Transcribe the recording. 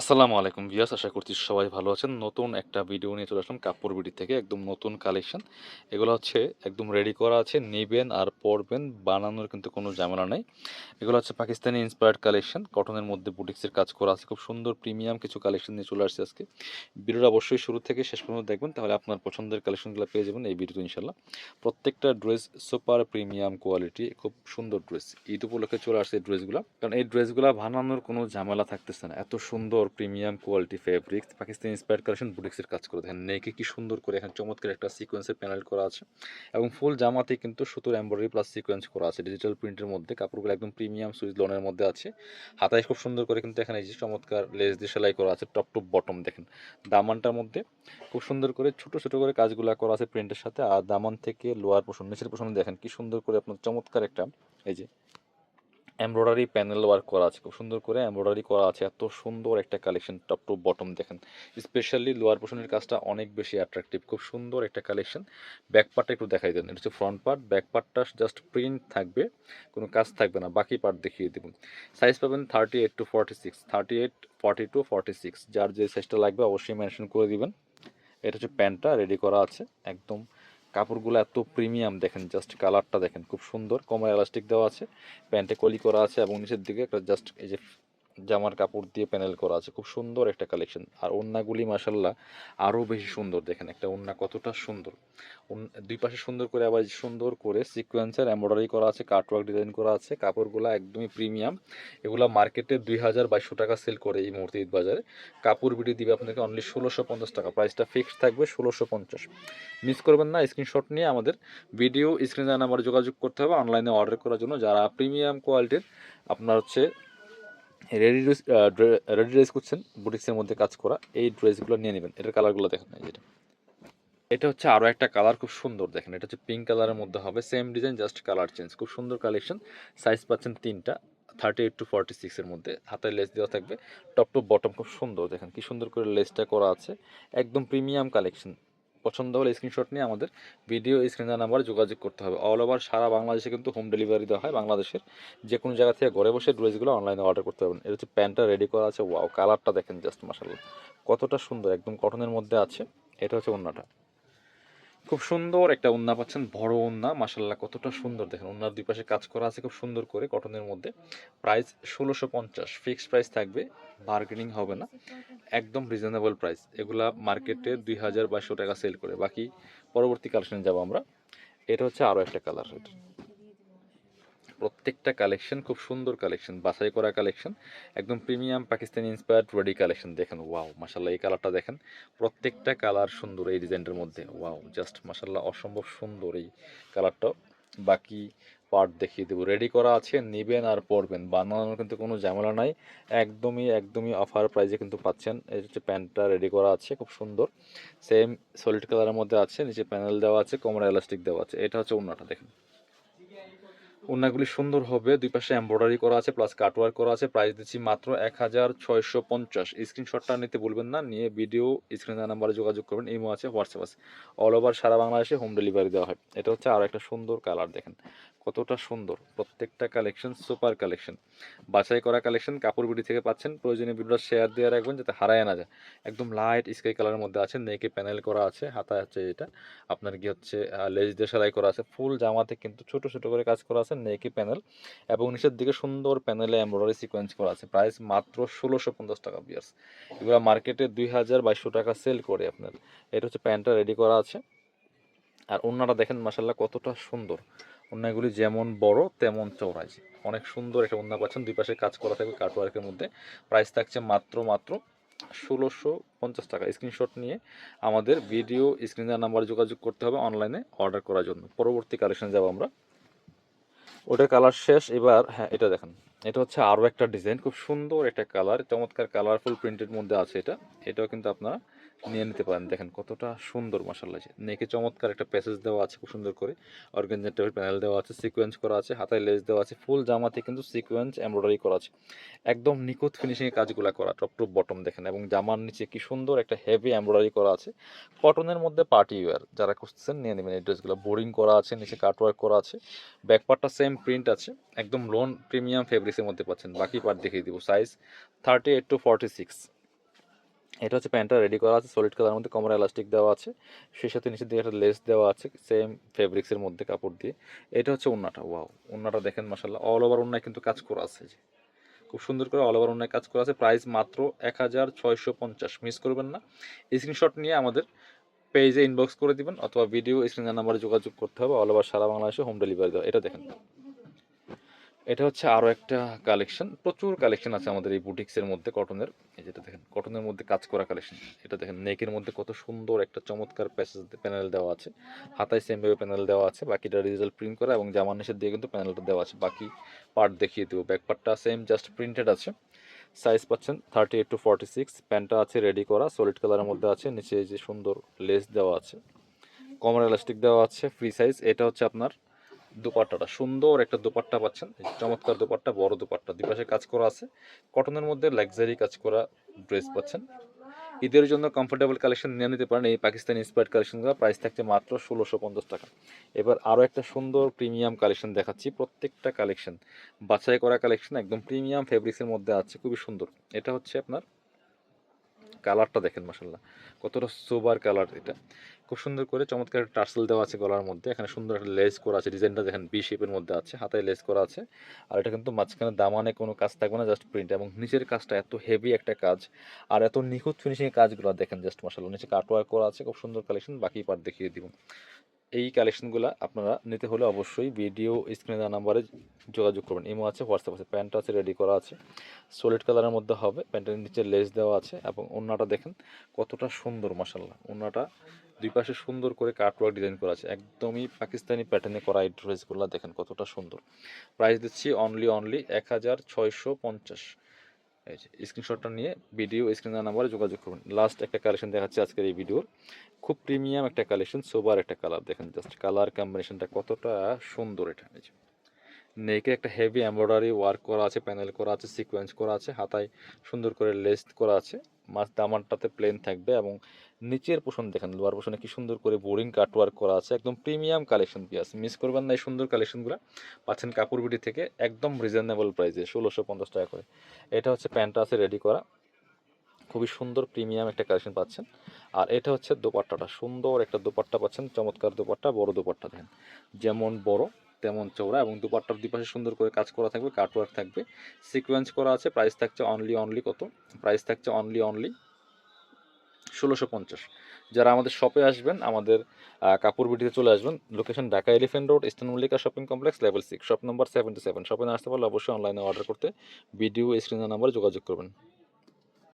আসসালামু আলাইকুম ভিউয়ার্স, আশা করছি সবাই ভালো আছেন। নতুন একটা ভিডিও নিয়ে চলে আসলাম কাপড় বিডি থেকে, একদম নতুন কালেকশন। এগুলো হচ্ছে একদম রেডি করা আছে, নেবেন আর পরবেন, বানানোর কিন্তু কোনো ঝামেলা নাই। এগুলো হচ্ছে পাকিস্তানি ইন্সপায়ার্ড কালেকশন, কটনের মধ্যে বুটিক্সের কাজ করা আছে, খুব সুন্দর প্রিমিয়াম কিছু কালেকশন নিয়ে চলে আসছে আজকে। ভিডিওটা অবশ্যই শুরু থেকে শেষ পর্যন্ত দেখবেন, তাহলে আপনার পছন্দের কালেকশনগুলো পেয়ে যাবেন এই ভিডিওতে ইনশাল্লাহ। প্রত্যেকটা ড্রেস সুপার প্রিমিয়াম কোয়ালিটি, খুব সুন্দর ড্রেস। ঈদ উপলক্ষে চলে আসছে এই ড্রেসগুলো, কারণ এই ড্রেসগুলো বানানোর কোনো ঝামেলা থাকতেছে না। এত সুন্দর premium quality fabrics, Pakistani inspired collection, বুটিক্সের কাজ করে দেখেন। নেকে কি সুন্দর করে এখানে চমৎকার একটা সিকোয়েন্সের প্যানেল করা আছে, এবং ফুল জামাতে কিন্তু সুতোর এমব্রয়ডারি প্লাস সিকোয়েন্স করা আছে ডিজিটাল প্রিন্টের মধ্যে। কাপড়গুলো একদম প্রিমিয়াম সুইস লনের মধ্যে আছে। হাতায় খুব সুন্দর করে কিন্তু এখানে এই যে চমৎকার লেস দিয়ে সেলাই করা আছে, টপ টু বটম দেখেন। দামানটার মধ্যে খুব সুন্দর করে ছোট ছোট করে কাজগুলো করা আছে প্রিন্টের সাথে। আর দামান থেকে লোয়ার পোর্শন, নিচের পোর্শন দেখেন কি সুন্দর করে আপনার চমৎকার একটা এই যে এমব্রয়ডারি প্যানেল ওয়ার্ক করা আছে, খুব সুন্দর করে এমব্রয়ডারি করা আছে। এত সুন্দর একটা কালেকশন, টপ টু বটম দেখেন। স্পেশালি লোয়ার পোর্শনের কাজটা অনেক বেশি অ্যাট্রাকটিভ, খুব সুন্দর একটা কালেকশন। ব্যাক পার্টটা একটু দেখাই দেন, এটা হচ্ছে ফ্রন্ট পার্ট। ব্যাক পার্টটা জাস্ট প্রিন্ট থাকবে, কোনো কাজ থাকবে না, বাকি পার্ট দেখিয়ে দেবো। সাইজ পাবেন 38 to 46, 38, 42, 46, যার যে সাইজটা লাগবে অবশ্যই মেনশন করে দিবেন। এটা হচ্ছে প্যান্টটা রেডি করা আছে একদম। কাপড়গুলো এত প্রিমিয়াম দেখেন, জাস্ট কালারটা দেখেন, খুব সুন্দর। কোমর এলাস্টিক দেওয়া আছে, প্যান্টে কলি করা আছে, এবং নিচের দিকে একটা জাস্ট এই যে জামার কাপড় দিয়ে প্যানেল করা আছে, খুব সুন্দর একটা কালেকশন। আর ওড়নাগুলি মাসাল্লাহ আরও বেশি সুন্দর দেখেন, একটা ওড়না কতটা সুন্দর। দুই পাশে সুন্দর করে আবার সুন্দর করে সিকোয়েন্সের এমব্রয়ডারি করা আছে, কাটওয়ার্ক ডিজাইন করা আছে। কাপড়গুলো একদমই প্রিমিয়াম। এগুলো মার্কেটে 2200-2200 টাকা সেল করে এই মুহূর্তে ঈদ বাজারে। কাপড় বিডি দিবে আপনাকে অনলি 1650 টাকা, প্রাইসটা ফিক্সড থাকবে 1650। মিস করবেন না, স্ক্রিনশট নিয়ে আমাদের ভিডিও স্ক্রিনে নাম্বারে যোগাযোগ করতে হবে অনলাইনে অর্ডার করার জন্য। যারা প্রিমিয়াম কোয়ালিটির আপনার হচ্ছে রেডি ড্রেস রেডি ড্রেস করছেন, বুটিক্সের মধ্যে কাজ করা, এই ড্রেসগুলো নিয়ে নেবেন। এটার কালারগুলো দেখেন, যেটা এটা হচ্ছে আরও একটা কালার, খুব সুন্দর দেখেন। এটা হচ্ছে পিঙ্ক কালারের মধ্যে হবে, same design just colour change. খুব সুন্দর কালেকশন। সাইজ পাচ্ছেন তিনটা, 38 to 46 মধ্যে। হাতের লেস দেওয়া থাকবে, টপ টু বটম খুব সুন্দর দেখেন কি সুন্দর করে লেসটা করা আছে, একদম প্রিমিয়াম কালেকশন। পছন্দ হলে স্ক্রিনশট নিয়ে আমাদের ভিডিও স্ক্রিন নাম্বারে যোগাযোগ করতে হবে। অল ওভার সারা বাংলাদেশে কিন্তু হোম ডেলিভারি দেওয়া হয়। বাংলাদেশের যে কোনো জায়গা থেকে ঘরে বসে ড্রেসগুলো অনলাইনে অর্ডার করতে পারবেন। এটা হচ্ছে প্যান্টটা রেডি করা আছে, ওয়াও কালারটা দেখেন জাস্ট মাশাআল্লাহ কতটা সুন্দর, একদম কটনের মধ্যে আছে। এটা হচ্ছে ওড়নাটা, খুব সুন্দর একটা ওড়না পাচ্ছেন, বড় ওড়না মাশাল্লাহ কতটা সুন্দর দেখেন। ওড়নার দুই পাশে কাজ করা আছে খুব সুন্দর করে কটনের মধ্যে। প্রাইস 1650, ফিক্সড প্রাইস থাকবে, বার্গেনিং হবে না, একদম রিজনেবল প্রাইস। এগুলা মার্কেটে 2200 টাকা সেল করে। বাকি পরবর্তী কালেকশনে যাব আমরা। এটা হচ্ছে আরও একটা কালার। প্রত্যেকটা কালেকশন খুব সুন্দর কালেকশন, বাছাই করা কালেকশন, একদম premium Pakistani inspired ready collection দেখেন। ওয়াও মাশাল্লাহ, এই কালারটা দেখেন, প্রত্যেকটা কালার সুন্দর এই ডিজাইনটার মধ্যে। ওয়াও জাস্ট মাশাল্লাহ অসম্ভব সুন্দর এই কালারটাও। বাকি পার্ট দেখিয়ে দেবো। রেডি করা আছে, নেবেন আর পরবেন, বানানোর কিন্তু কোনো ঝামেলা নাই। একদমই একদমই অফার প্রাইসে কিন্তু পাচ্ছেন। এই হচ্ছে প্যান্টটা রেডি করা আছে, খুব সুন্দর সেম সলিড কালারের মধ্যে আছে, নিচে প্যানেল দেওয়া আছে, কোমরে এলাস্টিক দেওয়া আছে। এটা হচ্ছে ওড়নাটা দেখেন, ওড়নাগুলি সুন্দর হবে, দুই পাশে এমব্রয়ডারি করা আছে প্লাস কাটওয়ার্ক করা আছে। প্রাইস দিচ্ছি মাত্র 1650। স্ক্রিনশটটা নিতে ভুলবেন না, নিয়ে ভিডিও স্ক্রিনে নাম্বারে যোগাযোগ করবেন। ইমো আছে, হোয়াটসঅ্যাপ আছে, অল ওভার সারা বাংলাদেশে হোম ডেলিভারি দেওয়া হয়। এটা হচ্ছে আরও একটা সুন্দর কালার দেখেন, কতটা সুন্দর। প্রত্যেকটা কালেকশন সুপার কালেকশন, বাছাই করা কালেকশন। কাপড় বিডি থেকে পাচ্ছেন, প্রয়োজনীয় ভিডিওটা শেয়ার দিয়ে রাখবেন যাতে হারায় না যায়। একদম লাইট স্কাই কালারের মধ্যে আছে, নেকে প্যানেল করা আছে, হাতায় হচ্ছে এটা আপনার কি হচ্ছে লেজ দিয়ে সেলাই করা আছে। ফুল জামাতে কিন্তু ছোট ছোট করে কাজ করা আছে, নেকি প্যানেল, এবং নিচের দিকে সুন্দর প্যানেলে এমব্রয়ডারি সিকোয়েন্স করা আছে। প্রাইস মাত্র 1650 টাকা বিয়ার্স। এগুলো মার্কেটে 2200 টাকা সেল করে আপনার। এটা হচ্ছে প্যান্টটা রেডি করা আছে। আর ওড়নাটা দেখেন মাসাল্লাহ কতটা সুন্দর, ওড়নাগুলি যেমন বড় তেমন চওড়াই, অনেক সুন্দর একটা ওড়না পাচ্ছেন। দুই পাশে কাজ করা থাকবে কাটওয়ার্কের মধ্যে। প্রাইস থাকছে মাত্র মাত্র 1650 টাকা। স্ক্রিনশট নিয়ে আমাদের ভিডিও স্ক্রিনের নাম্বারে যোগাযোগ করতে হবে অনলাইনে অর্ডার করার জন্য। পরবর্তী কালেকশন যাব আমরা। ওটা কালার শেষ, এবার হ্যাঁ এটা দেখেন। এটা হচ্ছে আরও একটা ডিজাইন, খুব সুন্দর একটা কালার, চমৎকার কালারফুল প্রিন্টের মধ্যে আছে এটা। এটাও কিন্তু আপনারা নিয়ে নিতে পারেন। দেখেন কতটা সুন্দর মাশাআল্লাহ। নেকে চমৎকার একটা প্যাসেজ দেওয়া আছে খুব সুন্দর করে, অর্গানজা টাইপের প্যানেল দেওয়া আছে, সিকোয়েন্স করা আছে, হাতায় লেস দেওয়া আছে, ফুল জামাতে কিন্তু সিকোয়েন্স এমব্রয়ডারি করা আছে, একদম নিখুঁত ফিনিশিংয়ে কাজগুলো করা, টপ টু বটম দেখেন। এবং জামার নিচে কি সুন্দর একটা হেভি এমব্রয়ডারি করা আছে, কটনের মধ্যে পার্টি ওয়্যার যারা করতেছেন নিয়ে নেবেন। এই ড্রেসগুলো বোরিং করা আছে, নিচে কাটওয়ার্ক করা আছে, ব্যাক পার্টটা সেম প্রিন্ট আছে, একদম লোন প্রিমিয়াম ফেব্রিক্সের মধ্যে পাচ্ছেন। বাকি পার্ট দেখিয়ে দিব। সাইজ 38 to 46, এটা হচ্ছে প্যান্টটা রেডি করা আছে সলিড কালারের মধ্যে, কোমরে এলাস্টিক দেওয়া আছে, সেই সাথে নিচের দিকে একটা লেস দেওয়া আছে সেম ফেব্রিক্সের মধ্যে কাপড় দিয়ে। এটা হচ্ছে ওড়নাটা, ওয়াও ওড়নাটা দেখেন মাশাআল্লাহ, অল ওভার ওড়নায় কিন্তু কাজ করা আছে, যে খুব সুন্দর করে অল ওভার ওড়নায় কাজ করা আছে। প্রাইস মাত্র 1650, মিস করবেন না। স্ক্রিনশট নিয়ে আমাদের পেজে ইনবক্স করে দিবেন অথবা ভিডিও স্ক্রিনের নাম্বারে যোগাযোগ করতে হবে। অল ওভার সারা বাংলাদেশে হোম ডেলিভারি দেওয়া। এটা দেখেন, এটা হচ্ছে আরও একটা কালেকশন, প্রচুর কালেকশন আছে আমাদের এই বুটিক্সের মধ্যে কটনের। এই যেটা দেখেন কটনের মধ্যে কাজ করা কালেকশন, এটা দেখেন নেকের মধ্যে কত সুন্দর একটা চমৎকার প্যাসেজ প্যানেল দেওয়া আছে, হাতায় সেমভাবে প্যানেল দেওয়া আছে, বাকিটা ডিজিটাল প্রিন্ট করা এবং জামার নিচের দিয়ে কিন্তু প্যানেলটা দেওয়া আছে। বাকি পার্ট দেখিয়ে দেবো, ব্যাক পার্টটা সেম জাস্ট প্রিন্টেড আছে। সাইজ পাচ্ছেন 38 to 46, প্যান্টটা আছে রেডি করা সলিড কালারের মধ্যে আছে, নিচে এই যে সুন্দর লেস দেওয়া আছে, কমর এলাস্টিক দেওয়া আছে, ফ্রি সাইজ। এটা হচ্ছে আপনার দোপাট্টাটা, সুন্দর একটা দোপাট্টা পাচ্ছেন, এই চমৎকার দোপাট্টা, বড় দোপাট্টা, দুই পাশে কাজ করা আছে, কটনের মধ্যে লাক্সারি কাজ করা ড্রেস পাচ্ছেন। ঈদের জন্য কমফোর্টেবল কালেকশন নিয়ে নিতে পারেন এই পাকিস্তানি ইন্সপায়ার্ড কালেকশনগুলো, প্রাইস থাকছে মাত্র 1650 টাকা। এবার আরও একটা সুন্দর প্রিমিয়াম কালেকশন দেখাচ্ছি, প্রত্যেকটা কালেকশন বাছাই করা কালেকশন, একদম প্রিমিয়াম ফেব্রিক্সের মধ্যে আছে, খুবই সুন্দর। এটা হচ্ছে আপনার কালারটা দেখেন মাসাল্লাহ, কতটা সোবার কালার, এটা খুব সুন্দর করে চমৎকার টার্সেল দেওয়া আছে গলার মধ্যে, এখানে সুন্দর একটা লেস করা আছে, ডিজাইনটা দেখেন বি শেপের মধ্যে আছে, হাতায় লেস করা আছে। আর এটা কিন্তু মাঝখানে দামানে কোনো কাজ থাকবে না, জাস্ট প্রিন্ট, এবং নিচের কাজটা এত হেভি একটা কাজ আর এত নিখুঁত ফিনিশিংয়ের কাজগুলো দেখেন জাস্ট মাসাল্লাহ। নিচে কাটওয়ার্ক করা আছে, খুব সুন্দর কালেকশন, বাকি পার্ট দেখিয়ে দিব। এই কালেকশনগুলো আপনারা নিতে হলে অবশ্যই ভিডিও স্ক্রিনে দেওয়া নাম্বারে যোগাযোগ করবেন, ইমো আছে, হোয়াটসঅ্যাপ আছে। প্যান্টটা আছে রেডি করা আছে, সলিড কালারের মধ্যে হবে, প্যান্টের নিচে লেস দেওয়া আছে, এবং ওড়নাটা দেখেন কতটা সুন্দর মাসাল্লাহ। ওড়নাটা দুই পাশে সুন্দর করে কাটওয়ার্ক ডিজাইন করা আছে, একদমই পাকিস্তানি প্যাটার্নে করা এই ড্রেসগুলো দেখেন কতটা সুন্দর। প্রাইস দিচ্ছি অনলি 1650। এই যে স্ক্রিনশটটা নিয়ে ভিডিও স্ক্রিনের নাম্বারে যোগাযোগ করুন। লাস্ট একটা কালেকশন দেখাচ্ছি আজকের এই ভিডিওর, খুব প্রিমিয়াম একটা কালেকশন, সোবার একটা কালার দেখেন, জাস্ট কালার কম্বিনেশনটা কতটা সুন্দর। এটা এই যে নেকে একটা হেভি এমব্রয়ডারি ওয়ার্ক করা আছে, প্যানেল করা আছে, সিকোয়েন্স করা আছে, হাতায় সুন্দর করে লেস করা আছে, মাছ দামানটাতে প্লেন থাকবে, এবং নিচের পোষণ দেখেন লোয়ার পোষণে কি সুন্দর করে বোরিং কাট ওয়ার্ক করা আছে, একদম প্রিমিয়াম কালেকশন পিয়াস, মিস করবেন না। এই সুন্দর কালেকশনগুলো পাচ্ছেন কাপড় বিডি থেকে একদম রিজনেবল প্রাইসে 1650 টাকা করে। এটা হচ্ছে প্যান্টটা আছে রেডি করা, খুবই সুন্দর প্রিমিয়াম একটা কালেকশন পাচ্ছেন। আর এটা হচ্ছে দোপাট্টাটা, সুন্দর একটা দোপাট্টা পাচ্ছেন, চমৎকার দোপাট্টা, বড় দোপাট্টা দেখেন, যেমন বড় তেমন চওড়া, এবং দুপাট্টার দুই পাশে সুন্দর করে কাজ করা থাকবে, কাটওয়ার্ক থাকবে, সিকোয়েন্স করা আছে। প্রাইস থাকছে অনলি কত, প্রাইস থাকছে অনলি 1650। যারা আমাদের শপে আসবেন, আমাদের কাপড় বিটিতে চলে আসবেন, location Dhaka elephant road, eastern Mallika shopping complex, level 6, shop number 77। শপে না আসতে পারলে অবশ্যই অনলাইনে অর্ডার করতে ভিডিও স্ক্রিনের নাম্বারে যোগাযোগ করবেন।